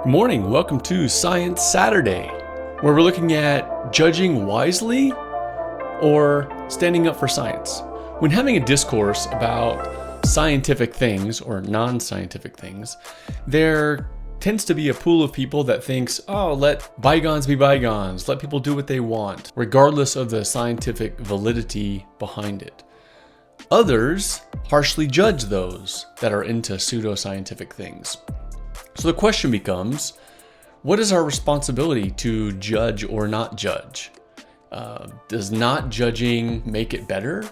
Good morning, welcome to Science Saturday, where we're looking at judging wisely or standing up for science. When having a discourse about scientific things or non-scientific things, there tends to be a pool of people that thinks, oh, let bygones be bygones, let people do what they want, regardless of the scientific validity behind it. Others harshly judge those that are into pseudoscientific things. So the question becomes, what is our responsibility to judge or not judge? Does not judging make it better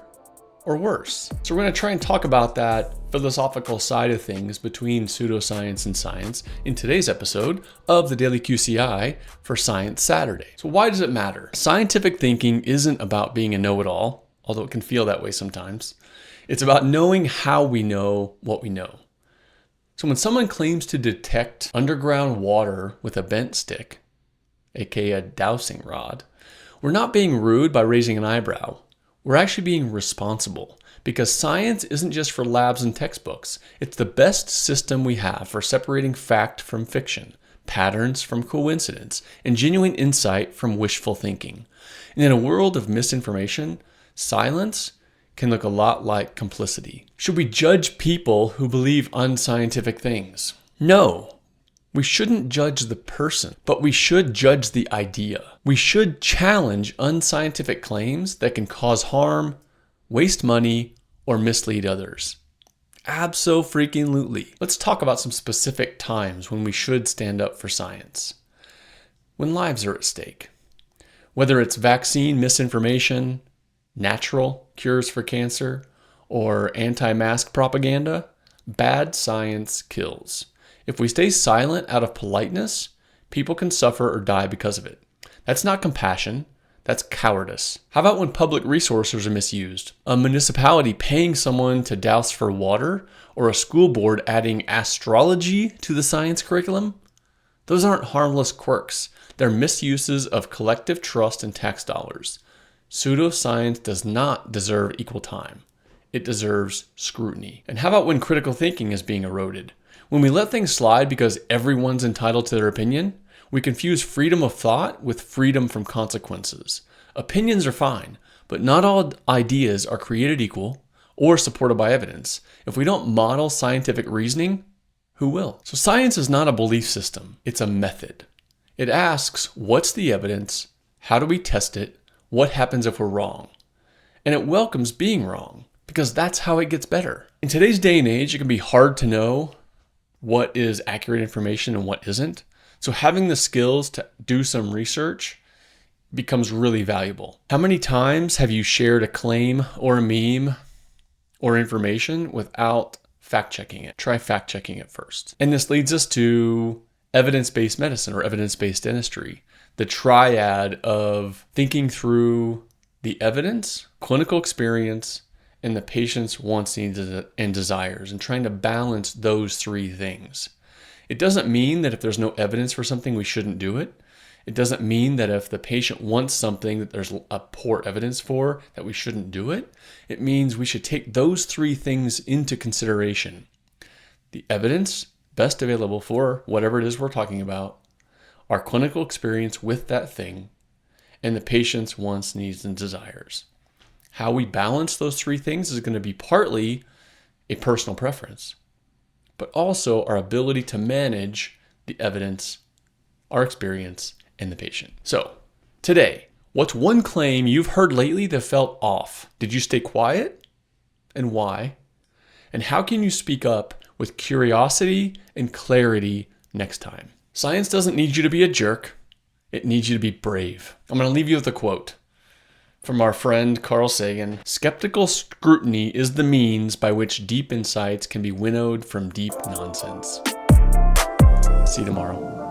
or worse? So we're going to try and talk about that philosophical side of things between pseudoscience and science in today's episode of the Daily QCI for Science Saturday. So why does it matter? Scientific thinking isn't about being a know-it-all, although it can feel that way sometimes. It's about knowing how we know what we know. So when someone claims to detect underground water with a bent stick, aka a dowsing rod, we're not being rude by raising an eyebrow. We're actually being responsible, because science isn't just for labs and textbooks. It's the best system we have for separating fact from fiction, patterns from coincidence, and genuine insight from wishful thinking. And in a world of misinformation, silence can look a lot like complicity. Should we judge people who believe unscientific things? No. We shouldn't judge the person, but we should judge the idea. We should challenge unscientific claims that can cause harm, waste money, or mislead others. Abso-freaking-lutely. Let's talk about some specific times when we should stand up for science. When lives are at stake. Whether it's vaccine misinformation, natural cures for cancer, or anti-mask propaganda, bad science kills. If we stay silent out of politeness, people can suffer or die because of it. That's not compassion, that's cowardice. How about when public resources are misused? A municipality paying someone to douse for water, or a school board adding astrology to the science curriculum? Those aren't harmless quirks. They're misuses of collective trust and tax dollars. Pseudoscience does not deserve equal time. It deserves scrutiny. And how about when critical thinking is being eroded? When we let things slide because everyone's entitled to their opinion, we confuse freedom of thought with freedom from consequences. Opinions are fine, but not all ideas are created equal or supported by evidence. If we don't model scientific reasoning, who will? So science is not a belief system, it's a method. It asks, what's the evidence? How do we test it? What happens if we're wrong? And it welcomes being wrong, because that's how it gets better. In today's day and age, it can be hard to know what is accurate information and what isn't. So having the skills to do some research becomes really valuable. How many times have you shared a claim or a meme or information without fact-checking it? Try fact-checking it first. And this leads us to evidence-based medicine or evidence-based dentistry. The triad of thinking through the evidence, clinical experience, and the patient's wants, needs, and desires, and trying to balance those three things. It doesn't mean that if there's no evidence for something, we shouldn't do it. It doesn't mean that if the patient wants something that there's a poor evidence for, that we shouldn't do it. It means we should take those three things into consideration. The evidence best available for whatever it is we're talking about, our clinical experience with that thing, and the patient's wants, needs, and desires. How we balance those three things is going to be partly a personal preference, but also our ability to manage the evidence, our experience, and the patient. So, today, what's one claim you've heard lately that felt off? Did you stay quiet? And why? And how can you speak up with curiosity and clarity next time? Science doesn't need you to be a jerk. It needs you to be brave. I'm going to leave you with a quote from our friend Carl Sagan. Skeptical scrutiny is the means by which deep insights can be winnowed from deep nonsense. See you tomorrow.